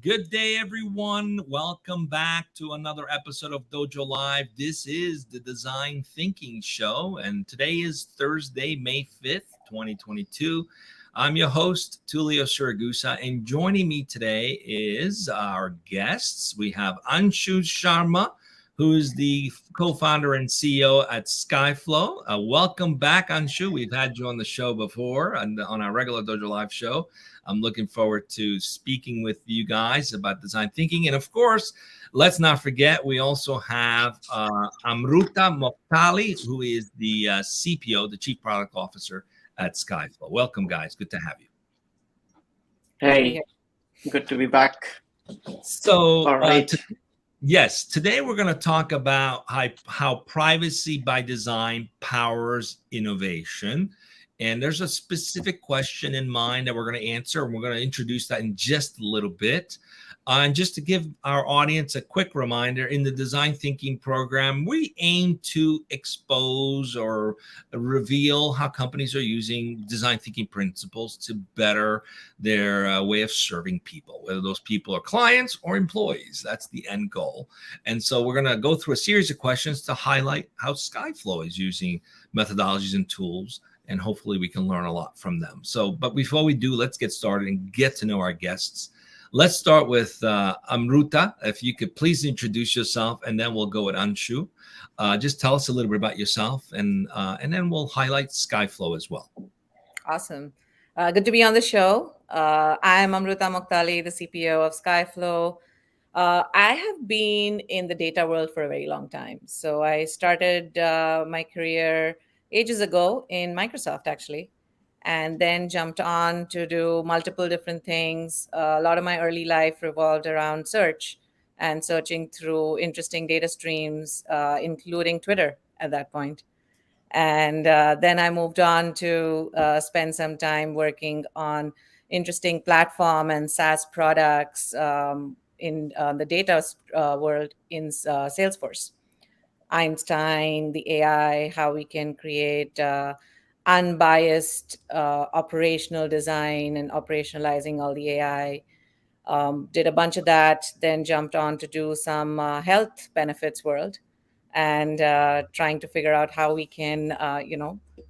Good day, everyone. Welcome back to another episode of Dojo Live. This is the Design Thinking Show, and today is Thursday, May 5th, 2022. I'm your host, Tullio Siragusa, and joining me today is our guests. We have Anshu Sharma, who is the co-founder and CEO at Skyflow. Welcome back, Anshu. We've had you on the show before on our regular Dojo Live show. I'm looking forward to speaking with you guys about design thinking. And of course, let's not forget, we also have Amruta Moktali, who is the CPO, the Chief Product Officer at Skyflow. Welcome, guys. Good to have you. Hey, good to be back. So, all right. Yes, today we're going to talk about how privacy by design powers innovation. And there's a specific question in mind that we're going to answer, and we're going to introduce that in just a little bit. And just to give our audience a quick reminder, in the design thinking program, we aim to expose or reveal how companies are using design thinking principles to better their way of serving people, whether those people are clients or employees. That's the end goal. And so we're going to go through a series of questions to highlight how Skyflow is using methodologies and tools, and hopefully we can learn a lot from them. So, but before we do, let's get started and get to know our guests. Let's start with Amruta. If you could please introduce yourself, and then we'll go with Anshu. Just tell us a little bit about yourself, and then we'll highlight Skyflow as well. Awesome. Good to be on the show. I am Amrita Moktali, the CPO of Skyflow. I have been in the data world for a very long time. So I started my career ages ago in Microsoft, actually, and then jumped on to do multiple different things. A lot of my early life revolved around search and searching through interesting data streams, including Twitter at that point. And then I moved on to spend some time working on interesting platform and SaaS products in the data world in Salesforce. Einstein, the AI, how we can create unbiased operational design and operationalizing all the AI. Did a bunch of that, then jumped on to do some health benefits world and trying to figure out how we can,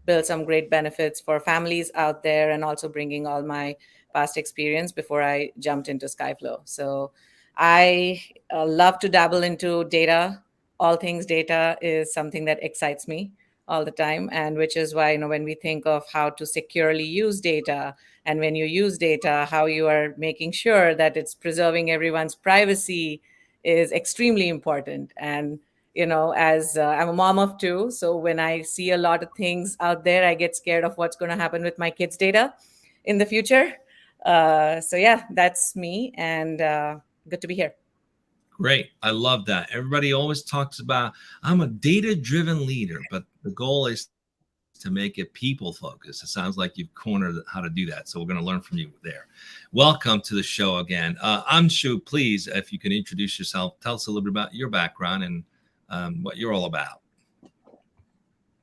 build some great benefits for families out there, and also bringing all my past experience before I jumped into Skyflow. So I love to dabble into data. All things data is something that excites me all the time, and which is why, when we think of how to securely use data, and when you use data, how you are making sure that it's preserving everyone's privacy is extremely important. And as I'm a mom of two, so when I see a lot of things out there, I get scared of what's going to happen with my kids' data in the future. So yeah, that's me, and good to be here. Great. I love that. Everybody always talks about, I'm a data-driven leader, but the goal is to make it people-focused. It sounds like you've cornered how to do that. So we're going to learn from you there. Welcome to the show again. Anshu, please, if you can introduce yourself, tell us a little bit about your background and what you're all about.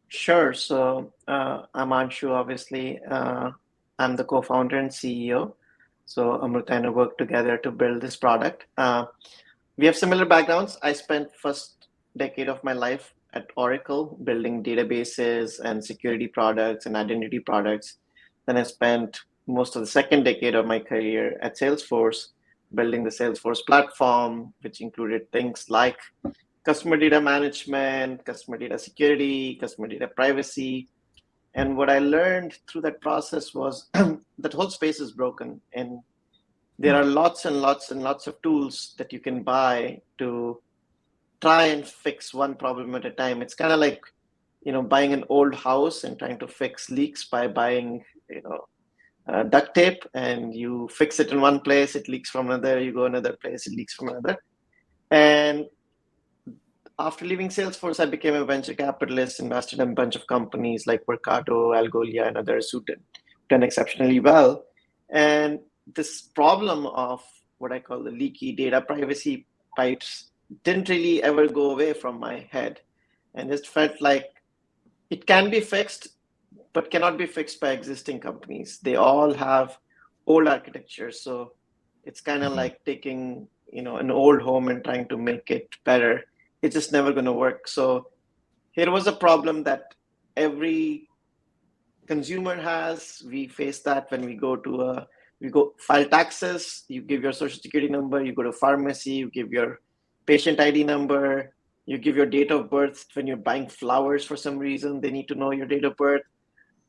Sure. So I'm Anshu, obviously. I'm the co-founder and CEO. So Amrita and I work together to build this product. We have similar backgrounds. I spent first decade of my life at Oracle building databases and security products and identity products. Then I spent most of the second decade of my career at Salesforce building the Salesforce platform, which included things like customer data management, customer data security, customer data privacy. And what I learned through that process was that whole space is broken, and there are lots and lots and lots of tools that you can buy to try and fix one problem at a time. It's kind of like, buying an old house and trying to fix leaks by buying, duct tape, and you fix it in one place, it leaks from another, you go another place, it leaks from another. And after leaving Salesforce, I became a venture capitalist, invested in a bunch of companies like Mercado, Algolia, and others who done exceptionally well. And this problem of what I call the leaky data privacy pipes didn't really ever go away from my head. And it felt like it can be fixed, but cannot be fixed by existing companies. They all have old architecture. So It's kind of like taking, an old home and trying to make it better. It's just never going to work. So here was a problem that every consumer has. We face that when we go file taxes. You give your social security number. You go to pharmacy. You give your patient ID number. You give your date of birth. When you're buying flowers for some reason, they need to know your date of birth.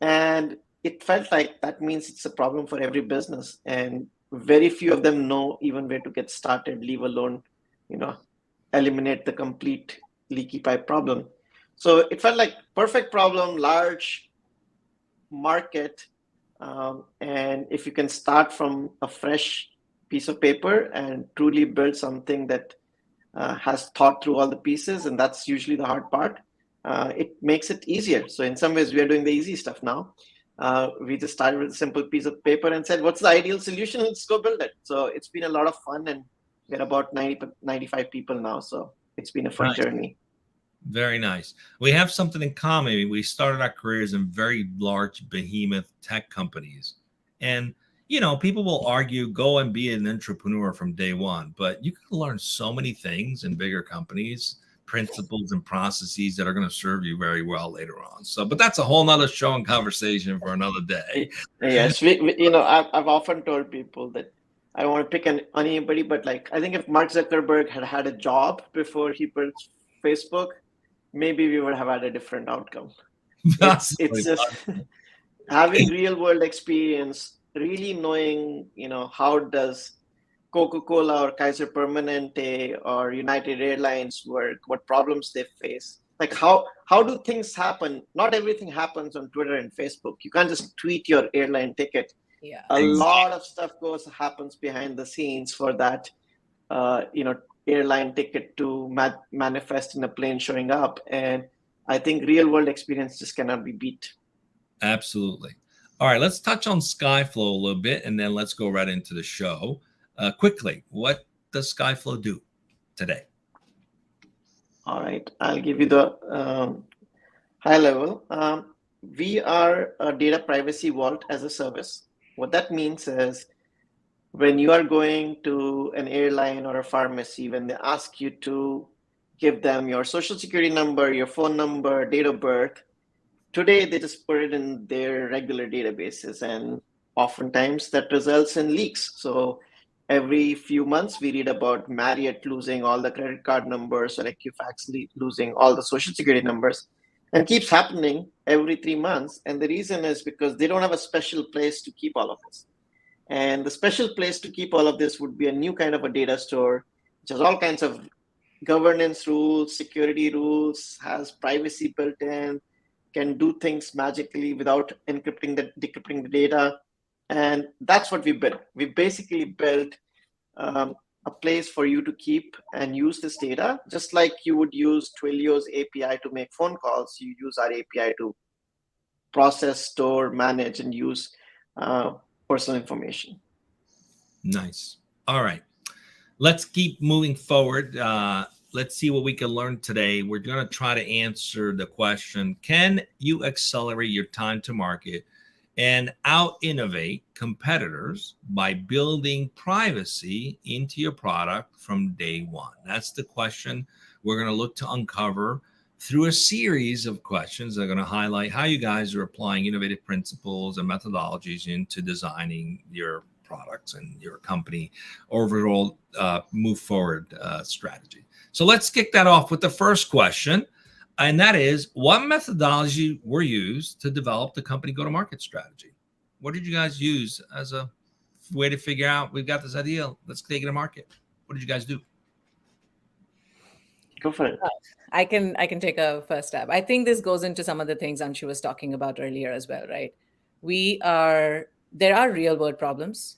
And it felt like that means it's a problem for every business. And very few of them know even where to get started, leave alone, eliminate the complete leaky pipe problem. So it felt like perfect problem, large market. And if you can start from a fresh piece of paper and truly build something that has thought through all the pieces, and that's usually the hard part, it makes it easier. So in some ways, we are doing the easy stuff now. We just started with a simple piece of paper and said, what's the ideal solution? Let's go build it. So it's been a lot of fun, and we're about 95 people now. So it's been a fun journey. Very nice. We have something in common. We started our careers in very large behemoth tech companies. And, people will argue, go and be an entrepreneur from day one. But you can learn so many things in bigger companies, principles and processes that are going to serve you very well later on. So, but that's a whole nother show and conversation for another day. Yes. I've often told people that I don't want to pick on anybody, but I think if Mark Zuckerberg had a job before he built Facebook, maybe we would have had a different outcome. It's just having real world experience, really knowing, how does Coca-Cola or Kaiser Permanente or United Airlines work, what problems they face. How do things happen? Not everything happens on Twitter and Facebook. You can't just tweet your airline ticket. Yeah. A lot of stuff happens behind the scenes for that, airline ticket to manifest in a plane showing up. And I think real world experience just cannot be beat. Absolutely. All right, let's touch on Skyflow a little bit, and then let's go right into the show. Quickly, what does Skyflow do today? All right, I'll give you the high level. We are a data privacy vault as a service. What that means is when you are going to an airline or a pharmacy, when they ask you to give them your social security number, your phone number, date of birth, today they just put it in their regular databases, and oftentimes that results in leaks. So every few months we read about Marriott losing all the credit card numbers, or Equifax losing all the social security numbers, and keeps happening every 3 months. And the reason is because they don't have a special place to keep all of this. And the special place to keep all of this would be a new kind of a data store, which has all kinds of governance rules, security rules, has privacy built in, can do things magically without decrypting the data. And that's what we built. We basically built a place for you to keep and use this data, just like you would use Tullio's API to make phone calls. You use our API to process, store, manage, and use personal information. Nice. All right. Let's keep moving forward. Let's see what we can learn today. We're going to try to answer the question, can you accelerate your time to market and out-innovate competitors by building privacy into your product from day one? That's the question we're going to look to uncover through a series of questions that are going to highlight how you guys are applying innovative principles and methodologies into designing your products and your company overall move forward strategy. So let's kick that off with the first question. And that is, what methodology were used to develop the company go-to-market strategy? What did you guys use as a way to figure out, we've got this idea, let's take it to market? What did you guys do? Go for it. I can take a first stab. I think this goes into some of the things Anshu was talking about earlier as well, right? There are real world problems.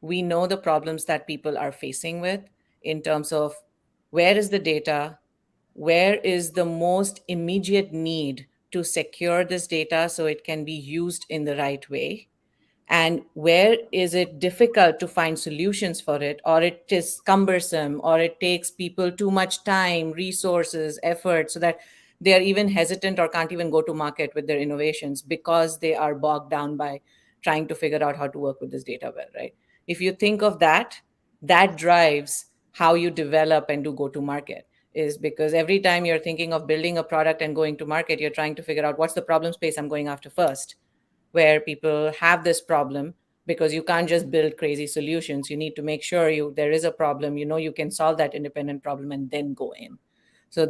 We know the problems that people are facing with in terms of where is the data, where is the most immediate need to secure this data so it can be used in the right way, and where is it difficult to find solutions for it, or it is cumbersome, or it takes people too much time, resources, effort, so that they are even hesitant or can't even go to market with their innovations because they are bogged down by trying to figure out how to work with this data well, right? If you think of that, that drives how you develop and do go to market, is because every time you're thinking of building a product and going to market, you're trying to figure out what's the problem space I'm going after first, where people have this problem, because you can't just build crazy solutions. You need to make sure there is a problem, you can solve that independent problem and then go in. So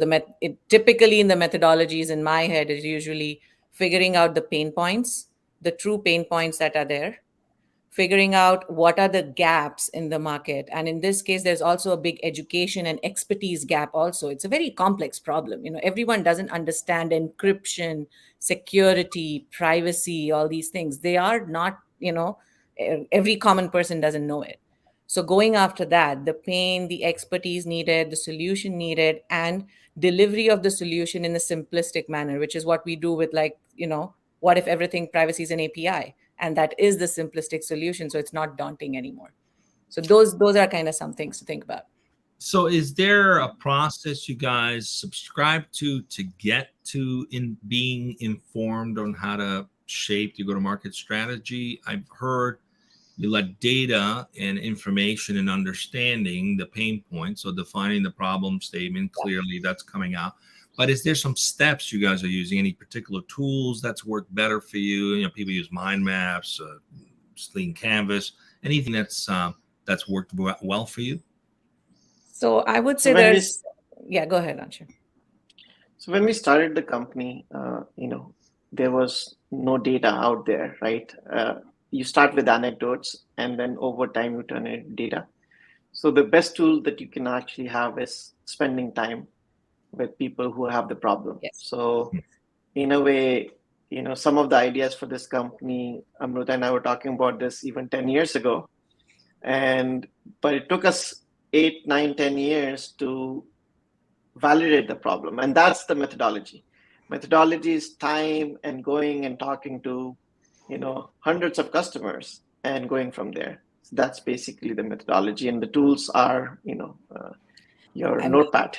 typically in the methodologies in my head is usually figuring out the pain points, the true pain points that are there, figuring out what are the gaps in the market. And in this case, there's also a big education and expertise gap also. It's a very complex problem. Everyone doesn't understand encryption, security, privacy, all these things. They are not, every common person doesn't know it. So going after that, the pain, the expertise needed, the solution needed, and delivery of the solution in a simplistic manner, which is what we do with what if everything privacy is an API? And that is the simplistic solution. So it's not daunting anymore. So those are kind of some things to think about. So is there a process you guys subscribe to get to in being informed on how to shape your go-to-market strategy? I've heard you let data and information and understanding the pain points, so defining the problem statement clearly, that's coming out. But is there some steps you guys are using? Any particular tools that's worked better for you? People use mind maps, Lean Canvas, anything that's worked well for you? So I would say yeah, go ahead, Anshu. So when we started the company, there was no data out there, right? You start with anecdotes, and then over time you turn it into data. So the best tool that you can actually have is spending time with people who have the problem. Yes. So in a way, some of the ideas for this company, Amrita and I were talking about this even 10 years ago. But it took us 8, 9, 10 years to validate the problem. And that's the methodology. Methodology is time and going and talking to, hundreds of customers and going from there. So that's basically the methodology. And the tools are, your notepad.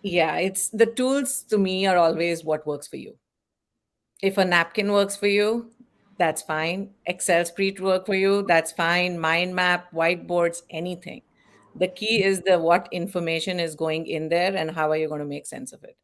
Yeah, it's the tools to me are always what works for you. If a napkin works for you, that's fine. Excel spreadsheet work for you, that's fine. Mind map, whiteboards, anything. The key is what information is going in there and how are you going to make sense of it.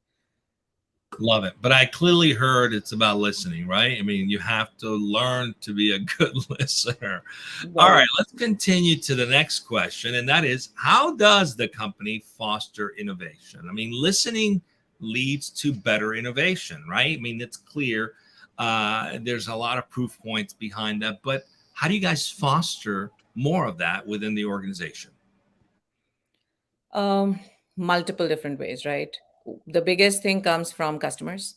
Love it. But I clearly heard it's about listening, right? I mean, you have to learn to be a good listener. Yeah. All right, let's continue to the next question. And that is, how does the company foster innovation? I mean, listening leads to better innovation, right? I mean, it's clear. There's a lot of proof points behind that. But how do you guys foster more of that within the organization? Multiple different ways, right? The biggest thing comes from customers,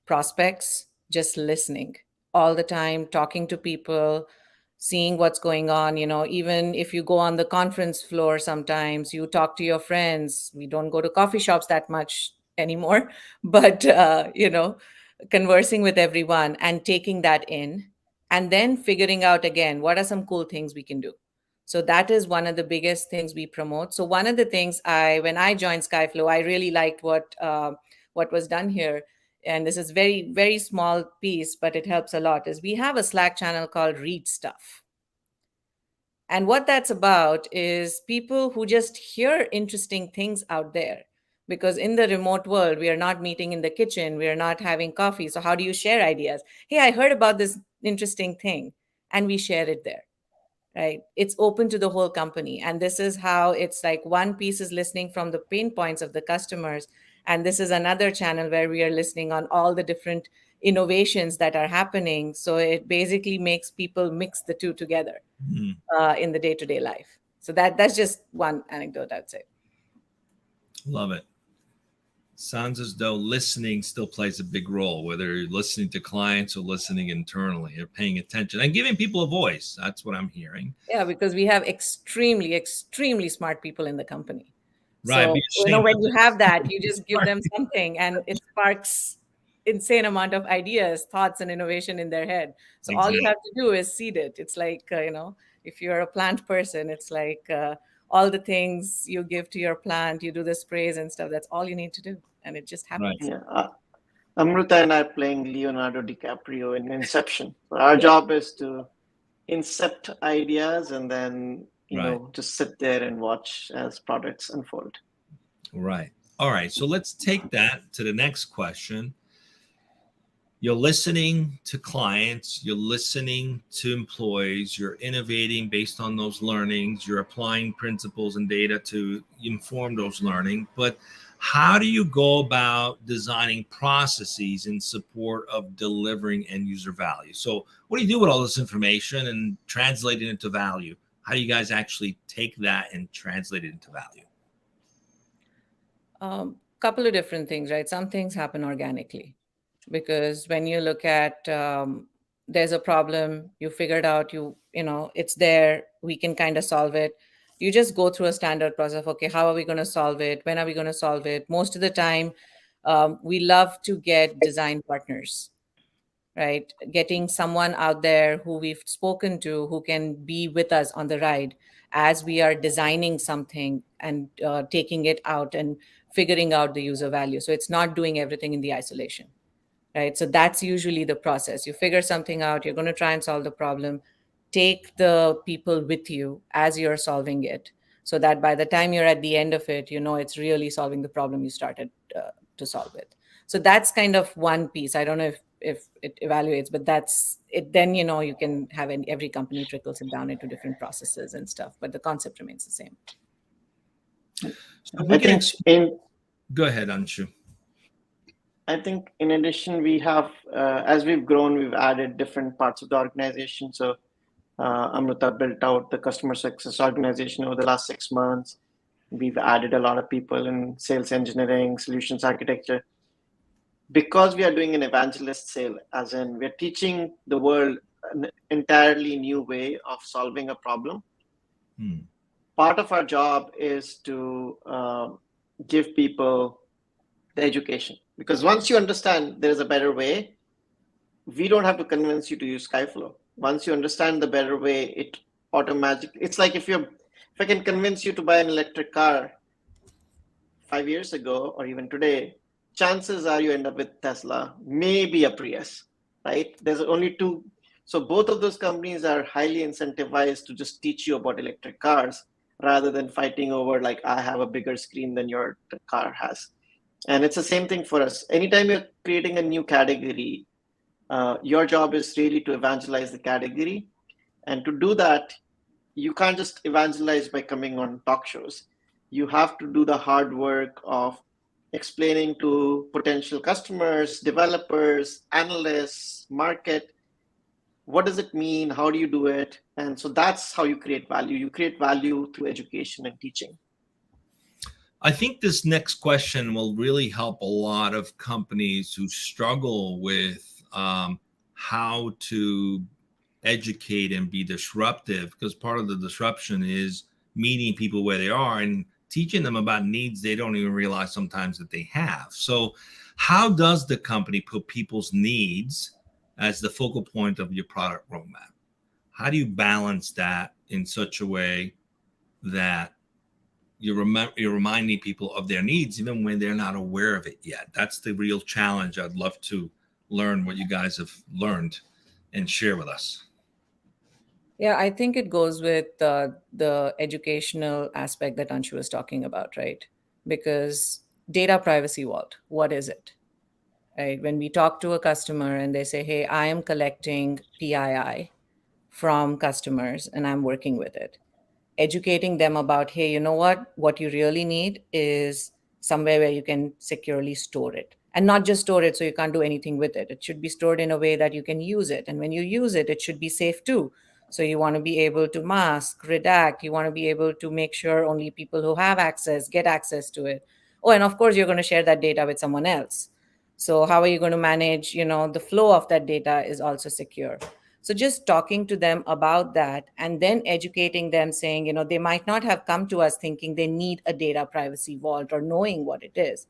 prospects, just listening all the time, talking to people, seeing what's going on. Even if you go on the conference floor, sometimes you talk to your friends. We don't go to coffee shops that much anymore, but, conversing with everyone and taking that in, and then figuring out again, what are some cool things we can do? So that is one of the biggest things we promote. So one of the things when I joined Skyflow, I really liked what was done here. And this is very, very small piece, but it helps a lot, is we have a Slack channel called Read Stuff. And what that's about is people who just hear interesting things out there. Because in the remote world, we are not meeting in the kitchen, we are not having coffee. So how do you share ideas? Hey, I heard about this interesting thing, and we share it there. Right? It's open to the whole company. And this is how it's like one piece is listening from the pain points of the customers. And this is another channel where we are listening on all the different innovations that are happening. So it basically makes people mix the two together in the day-to-day life. So that's just one anecdote, I'd say. Love it. Sounds as though listening still plays a big role, whether you're listening to clients or listening internally. You're paying attention and giving people a voice. That's what I'm hearing. Yeah, because we have extremely, extremely smart people in the company. Right. So, when you have that, you just give them something and it sparks insane amount of ideas, thoughts, and innovation in their head. So exactly. All you have to do is seed it. It's like, if you're a plant person, it's like all the things you give to your plant, you do the sprays and stuff. That's all you need to do. And it just happens. Right. Yeah. Amrita and I are playing Leonardo DiCaprio in Inception. So our job is to incept ideas and then, Right. just sit there and watch as products unfold. Right. All right. So let's take that to the next question. You're listening to clients, you're listening to employees, you're innovating based on those learnings, you're applying principles and data to inform those learning. But how do you go about designing processes in support of delivering end user value? So what do you do with all this information and translate it into value? How do you guys actually take that and translate it into value? Couple of different things, right? Some things happen organically because when you look at there's a problem, you figure it out, it's there, we can kind of solve it. You just go through a standard process of, okay, how are we going to solve it? When are we going to solve it? Most of the time, we love to get design partners, right? Getting someone out there who we've spoken to, who can be with us on the ride as we are designing something and taking it out and figuring out the user value. So it's not doing everything in the isolation, right? So that's usually the process. You figure something out, you're going to try and solve the problem, take the people with you as you're solving it, so that by the time you're at the end of it, it's really solving the problem you started to solve it. So that's kind of one piece. I don't know if it evaluates, but that's it. Then, you can have every company trickles it down into different processes and stuff, but the concept remains the same. So we I can think go ahead, Anshu. I think in addition, we have, as we've grown, we've added different parts of the organization. So Amrita built out the customer success organization over the last 6 months. We've added a lot of people in sales engineering, solutions architecture. Because we are doing an evangelist sale, as in we're teaching the world an entirely new way of solving a problem. Part of our job is to give people the education. Because once you understand there is a better way, we don't have to convince you to use Skyflow. Once you understand the better way, it automatically, it's like if I can convince you to buy an electric car 5 years ago or even today, chances are you end up with Tesla, maybe a Prius, right? There's only two. So both of those companies are highly incentivized to just teach you about electric cars rather than fighting over, like, I have a bigger screen than your car has. And it's the same thing for us. Anytime you're creating a new category, your job is really to evangelize the category. And to do that, you can't just evangelize by coming on talk shows. You have to do the hard work of explaining to potential customers, developers, analysts, market, what does it mean? How do you do it? And so that's how you create value. You create value through education and teaching. I think this next question will really help a lot of companies who struggle with how to educate and be disruptive, because part of the disruption is meeting people where they are and teaching them about needs they don't even realize sometimes that they have. So how does the company put people's needs as the focal point of your product roadmap? How do you balance that in such a way that you're reminding people of their needs even when they're not aware of it yet? That's the real challenge. I'd love to learn what you guys have learned and share with us. Yeah, I think it goes with the educational aspect that Anshu was talking about, right? Because data privacy vault, what is it? Right? When we talk to a customer and they say, hey, I am collecting PII from customers and I'm working with it, educating them about, hey, you know what you really need is somewhere where you can securely store it. And not just store it so you can't do anything with it. It should be stored in a way that you can use it. And when you use it, it should be safe too. So you want to be able to mask, redact. You want to be able to make sure only people who have access get access to it. Oh, and of course, you're going to share that data with someone else. So how are you going to manage, the flow of that data is also secure. So just talking to them about that and then educating them, saying, they might not have come to us thinking they need a data privacy vault or knowing what it is,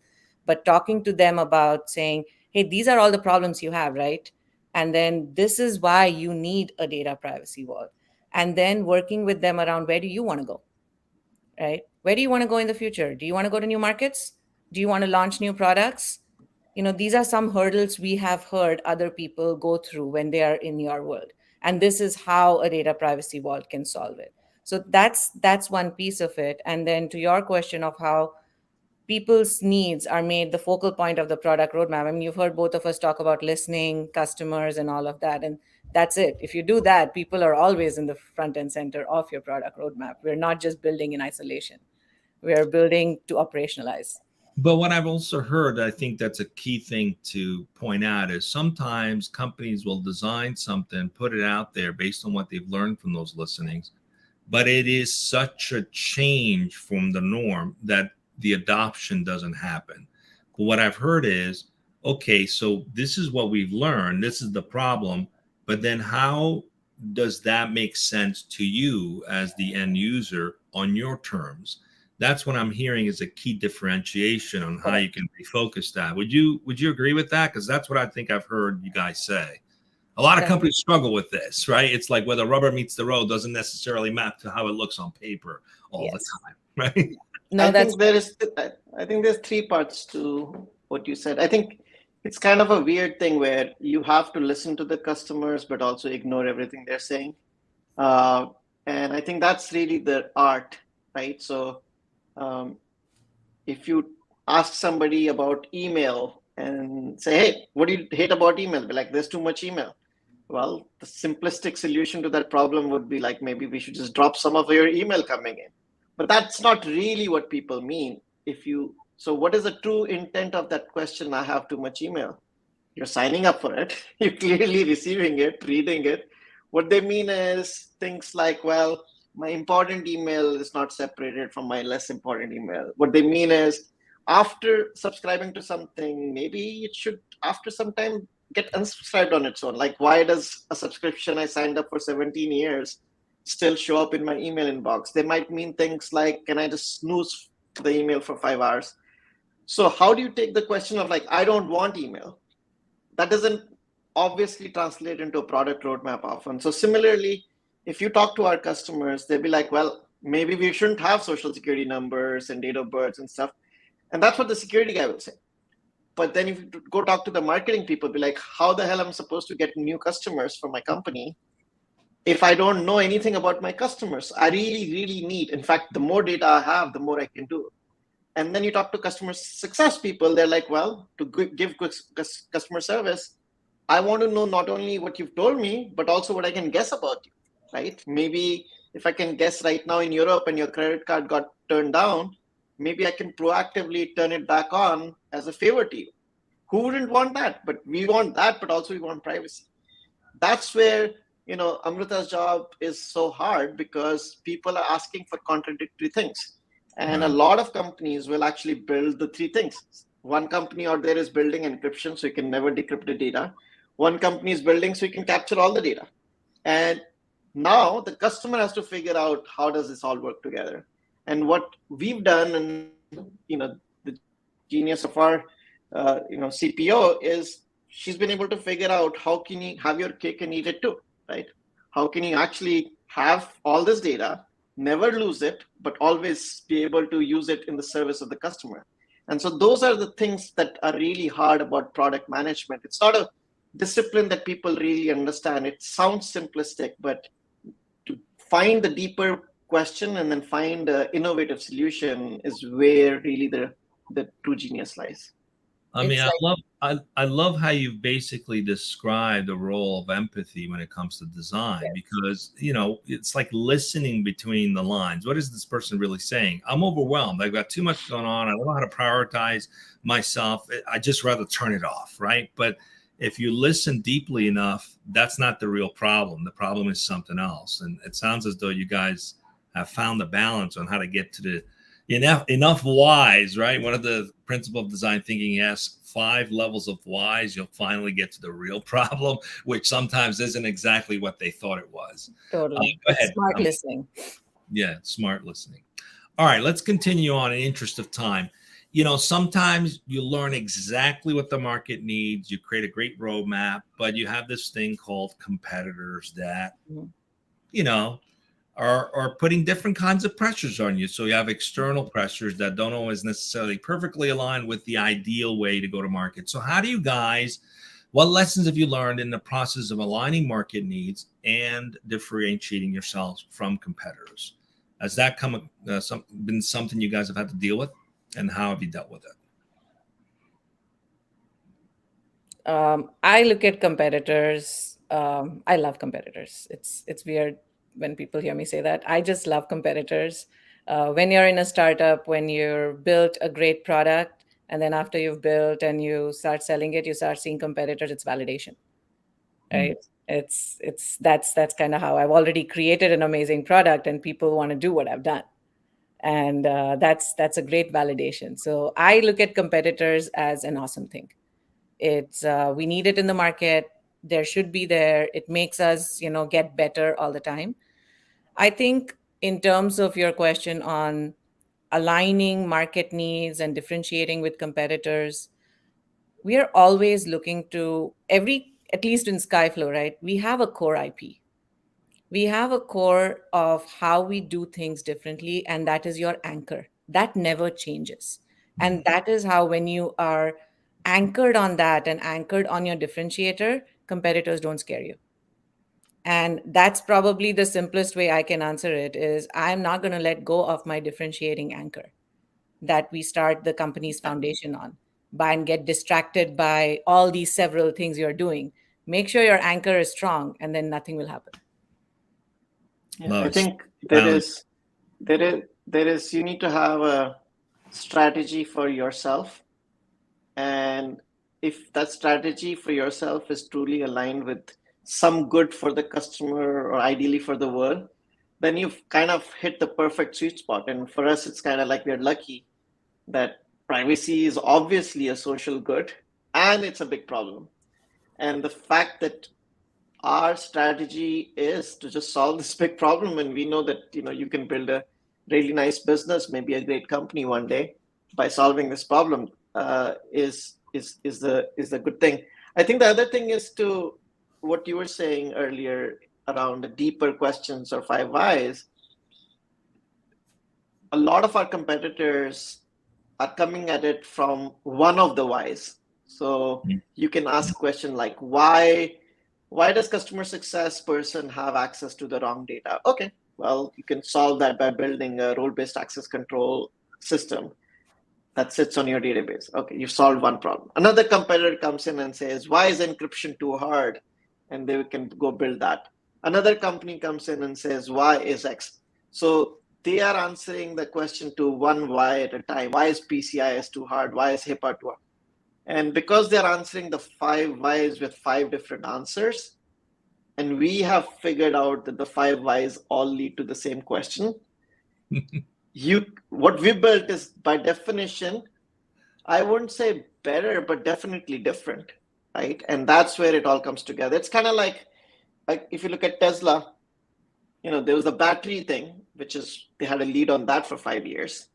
but talking to them about saying, hey, these are all the problems you have, right? And then this is why you need a data privacy vault. And then working with them around, where do you want to go, right? Where do you want to go in the future? Do you want to go to new markets? Do you want to launch new products? These are some hurdles we have heard other people go through when they are in your world. And this is how a data privacy vault can solve it. So that's one piece of it. And then to your question of how people's needs are made the focal point of the product roadmap. I mean, you've heard both of us talk about listening, customers, and all of that. And that's it. If you do that, people are always in the front and center of your product roadmap. We're not just building in isolation. We are building to operationalize. But what I've also heard, I think that's a key thing to point out, is sometimes companies will design something, put it out there based on what they've learned from those listenings. But it is such a change from the norm that the adoption doesn't happen. But what I've heard is, okay, so this is what we've learned. This is the problem. But then how does that make sense to you as the end user on your terms? That's what I'm hearing is a key differentiation on how you can refocus that. Would you agree with that? Because that's what I think I've heard you guys say. A lot of companies struggle with this, right? It's like where the rubber meets the road doesn't necessarily map to how it looks on paper all the time, right? No, I think there's three parts to what you said. I think it's kind of a weird thing where you have to listen to the customers, but also ignore everything they're saying. And I think that's really the art, right? So if you ask somebody about email and say, hey, what do you hate about email? Be like, there's too much email. Well, the simplistic solution to that problem would be like, maybe we should just drop some of your email coming in. But that's not really what people mean. So what is the true intent of that question? I have too much email. You're signing up for it. You're clearly receiving it, reading it. What they mean is things like, well, my important email is not separated from my less important email. What they mean is after subscribing to something, maybe it should, after some time, get unsubscribed on its own. Like, why does a subscription I signed up for 17 years still show up in my email inbox? They might mean things like, can I just snooze the email for 5 hours? So how do you take the question of like, I don't want email? That doesn't obviously translate into a product roadmap often. So similarly, if you talk to our customers, they'll be like, well, maybe we shouldn't have social security numbers and date of births and stuff. And that's what the security guy will say. But then if you go talk to the marketing people, be like, how the hell am I supposed to get new customers for my company if I don't know anything about my customers? I really, really need, in fact, the more data I have, the more I can do. And then you talk to customer success people, they're like, well, to give customer service, I want to know not only what you've told me, but also what I can guess about you, right? Maybe if I can guess right now in Europe and your credit card got turned down, maybe I can proactively turn it back on as a favor to you. Who wouldn't want that? But we want that, but also we want privacy. That's where, Amrita's job is so hard because people are asking for contradictory things. And a lot of companies will actually build the three things. One company out there is building encryption so you can never decrypt the data. One company is building so you can capture all the data. And now the customer has to figure out how does this all work together. And what we've done, and the genius of our CPO is she's been able to figure out how can you have your cake and eat it too, right? How can you actually have all this data, never lose it, but always be able to use it in the service of the customer? And so those are the things that are really hard about product management. It's not a discipline that people really understand. It sounds simplistic, but to find the deeper question and then find an innovative solution is where really the true genius lies. I mean, I love how you've basically described the role of empathy when it comes to design, because it's like listening between the lines. What is this person really saying? I'm overwhelmed. I've got too much going on. I don't know how to prioritize myself. I just rather turn it off, right? But if you listen deeply enough, that's not the real problem. The problem is something else. And it sounds as though you guys have found the balance on how to get to the enough whys, right? One of the principles of design thinking asks 5 levels of whys. You'll finally get to the real problem, which sometimes isn't exactly what they thought it was. Totally. Go ahead. Smart listening. Yeah, smart listening. All right, let's continue on in the interest of time. Sometimes you learn exactly what the market needs. You create a great roadmap, but you have this thing called competitors that, are putting different kinds of pressures on you. So you have external pressures that don't always necessarily perfectly align with the ideal way to go to market. So how do you guys, What lessons have you learned in the process of aligning market needs and differentiating yourselves from competitors? Has that been something you guys have had to deal with, and how have you dealt with it? I look at competitors. I love competitors. It's weird when people hear me say that. I just love competitors. When you're in a startup, when you're built a great product, and then after you've built and you start selling it, you start seeing competitors. It's validation, right? That's kind of how I've already created an amazing product, and people want to do what I've done, and that's a great validation. So I look at competitors as an awesome thing. It's we need it in the market. There should be there. It makes us, get better all the time. I think in terms of your question on aligning market needs and differentiating with competitors, we are always looking to at least in Skyflow, right? We have a core IP. We have a core of how we do things differently, and that is your anchor. That never changes. And that is how, when you are anchored on that and anchored on your differentiator, competitors don't scare you. And that's probably the simplest way I can answer it is I'm not going to let go of my differentiating anchor that we start the company's foundation on and get distracted by all these several things you're doing. Make sure your anchor is strong, and then nothing will happen. Yeah, I think there is you need to have a strategy for yourself, and if that strategy for yourself is truly aligned with some good for the customer or ideally for the world, then you've kind of hit the perfect sweet spot. And for us, it's kind of like we're lucky that privacy is obviously a social good and it's a big problem. And the fact that our strategy is to just solve this big problem, and we know that you can build a really nice business, maybe a great company one day by solving this problem, is the good thing. I think the other thing is to what you were saying earlier around the deeper questions or 5 whys. A lot of our competitors are coming at it from one of the whys. So you can ask a question like, why does customer success person have access to the wrong data? Okay, well, you can solve that by building a role-based access control system that sits on your database. Okay, you've solved one problem. Another competitor comes in and says, why is encryption too hard? And they can go build that. Another company comes in and says, why is X? So they are answering the question to one why at a time. Why is PCIS too hard? Why is HIPAA too hard? And because they're answering the 5 whys with 5 different answers, and we have figured out that the 5 whys all lead to the same question, what we built is, by definition, I wouldn't say better, but definitely different, right? And that's where it all comes together. It's kind of like if you look at Tesla, there was the battery thing, which is they had a lead on that for 5 years.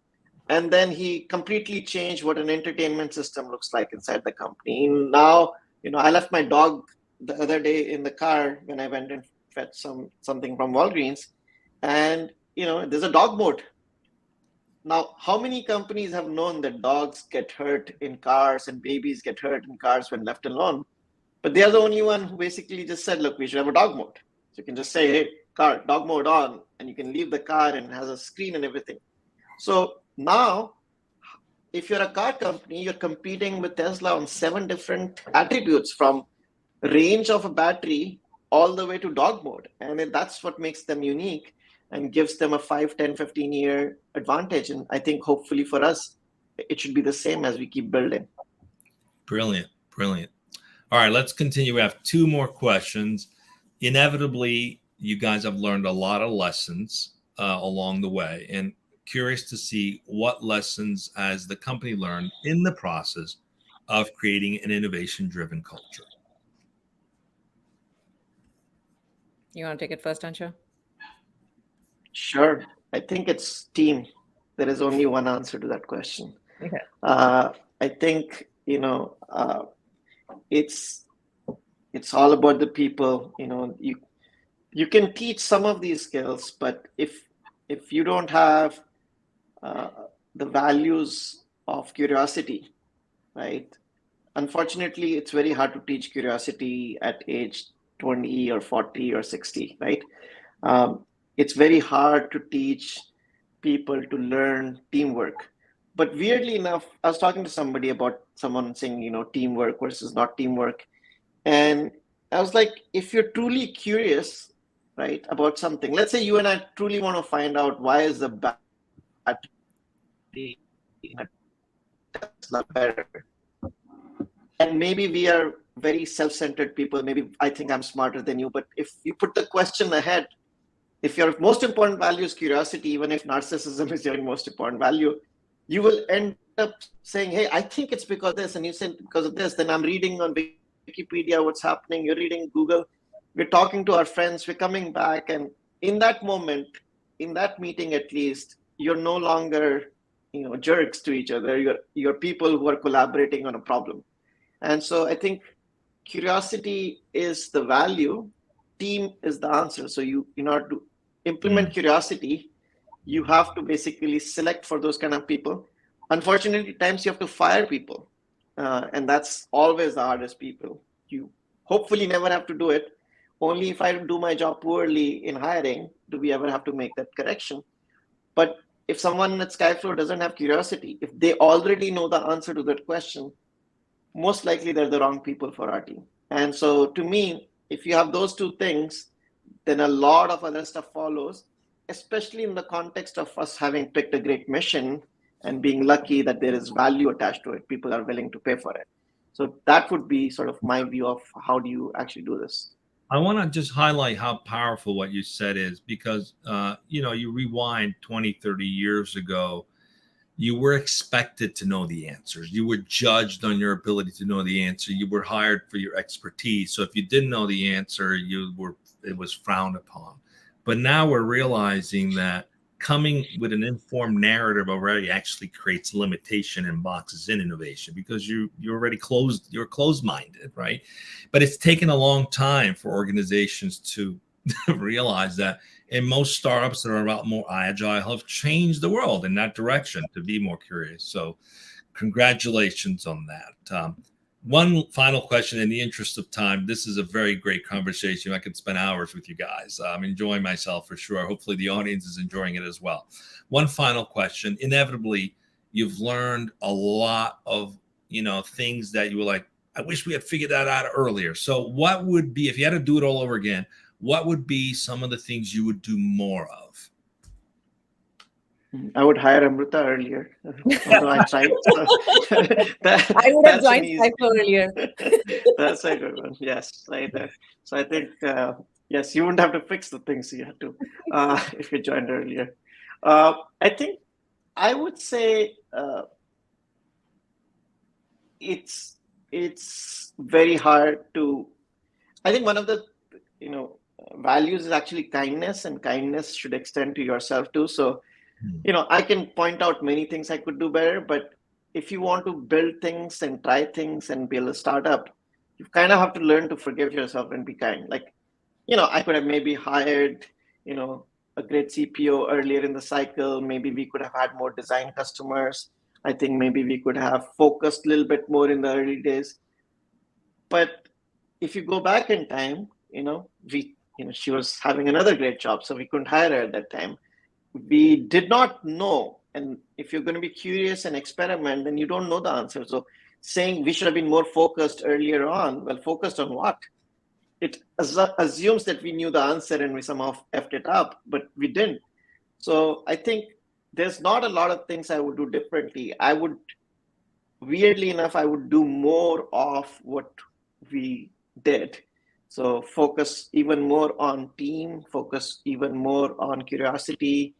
And then he completely changed what an entertainment system looks like inside the company. Now, I left my dog the other day in the car when I went and fetched something from Walgreens, and there's a dog mode. Now, how many companies have known that dogs get hurt in cars and babies get hurt in cars when left alone? But they are the only one who basically just said, look, we should have a dog mode. So you can just say, hey, car, dog mode on, and you can leave the car and it has a screen and everything. So now, if you're a car company, you're competing with Tesla on 7 different attributes, from range of a battery all the way to dog mode. And that's what makes them unique and gives them a 5, 10, 15-year advantage. And I think hopefully for us, it should be the same as we keep building. Brilliant. All right, let's continue. We have 2 more questions. Inevitably, you guys have learned a lot of lessons along the way, and curious to see what lessons has the company learned in the process of creating an innovation-driven culture. You want to take it first, Anshu? Sure. I think it's team. There is only one answer to that question. Okay. I think, it's all about the people. You can teach some of these skills, but if you don't have the values of curiosity, right? unfortunately, it's very hard to teach curiosity at age 20 or 40 or 60, right? It's very hard to teach people to learn teamwork. But weirdly enough, I was talking to somebody about someone saying, teamwork versus not teamwork. And I was like, if you're truly curious, right, about something, let's say you and I truly want to find out why is the battery in a Tesla better. And maybe we are very self-centered people. Maybe I think I'm smarter than you. But if you put the question ahead, if your most important value is curiosity, even if narcissism is your most important value, you will end up saying, hey, I think it's because of this. And you say because of this, then I'm reading on Wikipedia what's happening. You're reading Google. We're talking to our friends. We're coming back. And in that moment, in that meeting at least, you're no longer jerks to each other. You're people who are collaborating on a problem. And so I think curiosity is the value, team is the answer. So you order to implement curiosity, you have to basically select for those kind of people. Unfortunately, times you have to fire people, and that's always the hardest people. You hopefully never have to do it. Only if I do my job poorly in hiring do we ever have to make that correction. But if someone at Skyflow doesn't have curiosity, if they already know the answer to that question, most likely they're the wrong people for our team. And so to me, if you have those two things, then a lot of other stuff follows, especially in the context of us having picked a great mission and being lucky that there is value attached to it. People are willing to pay for it. So that would be sort of my view of how do you actually do this. I want to just highlight how powerful what you said is, because, you rewind 20, 30 years ago, you were expected to know the answers. You were judged on your ability to know the answer. You were hired for your expertise. So if you didn't know the answer, it was frowned upon. But now we're realizing that coming with an informed narrative already actually creates limitation and boxes in innovation, because you're already closed-minded, right? But it's taken a long time for organizations to realize that. And most startups that are about more agile have changed the world in that direction to be more curious. So congratulations on that. One final question in the interest of time. This is a very great conversation. I could spend hours with you guys. I'm enjoying myself for sure. Hopefully the audience is enjoying it as well. One final question. Inevitably, you've learned a lot of, things that you were like, I wish we had figured that out earlier. So what would be, if you had to do it all over again, what would be some of the things you would do more of? I would hire Amrita earlier, although I tried. I would have joined Skyflow earlier. That's a good one. Yes, right there. So I think, yes, you wouldn't have to fix the things you had to if you joined earlier. I think I would say it's very hard to. I think one of the values is actually kindness, and kindness should extend to yourself too. So, I can point out many things I could do better, but if you want to build things and try things and build a startup, you kind of have to learn to forgive yourself and be kind. Like, I could have maybe hired, a great CPO earlier in the cycle. Maybe we could have had more design customers. I think maybe we could have focused a little bit more in the early days. But if you go back in time, she was having another great job, so we couldn't hire her at that time. We did not know. And if you're going to be curious and experiment, then you don't know the answer. So saying we should have been more focused earlier on, well, focused on what? It assumes that we knew the answer and we somehow effed it up, but we didn't. So I think there's not a lot of things I would do differently. Weirdly enough, I would do more of what we did. So focus even more on team, focus even more on curiosity,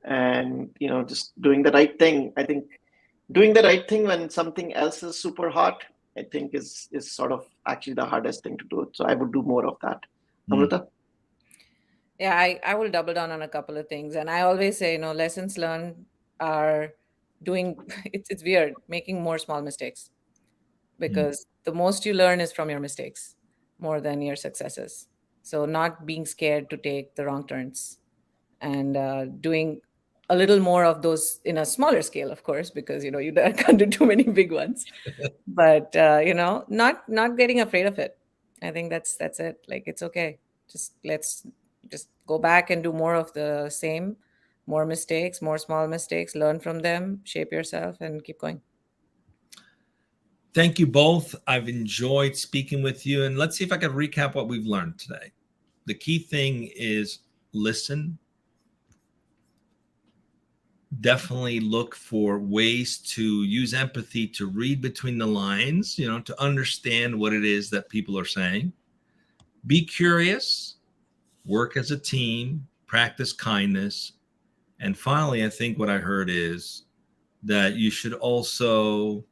and just doing the right thing. I think doing the right thing when something else is super hot, I think is sort of actually the hardest thing to do. So I would do more of that. Amrita? Yeah, I will double down on a couple of things. And I always say, lessons learned are doing, it's weird, making more small mistakes. Because the most you learn is from your mistakes more than your successes. So not being scared to take the wrong turns and doing a little more of those in a smaller scale, of course, because you can't do too many big ones. But not getting afraid of it. I think that's it. Like, it's okay. Let's just go back and do more of the same, more mistakes, more small mistakes, learn from them, shape yourself, and keep going. Thank you both. I've enjoyed speaking with you. And let's see if I can recap what we've learned today. The key thing is listen. Definitely look for ways to use empathy to read between the lines, to understand what it is that people are saying. Be curious, work as a team, practice kindness. And finally, I think what I heard is that you should also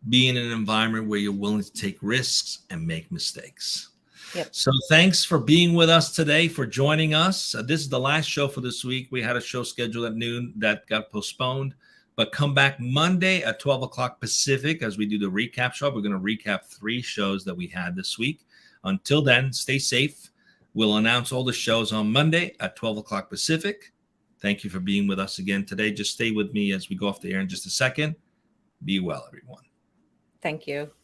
be in an environment where you're willing to take risks and make mistakes. Yep. So thanks for being with us today, for joining us. This is the last show for this week. We had a show scheduled at noon that got postponed, but come back Monday at 12 o'clock Pacific as we do the recap show. We're going to recap 3 shows that we had this week. Until then, stay safe. We'll announce all the shows on Monday at 12 o'clock Pacific. Thank you for being with us again today. Just stay with me as we go off the air in just a second. Be well, everyone. Thank you.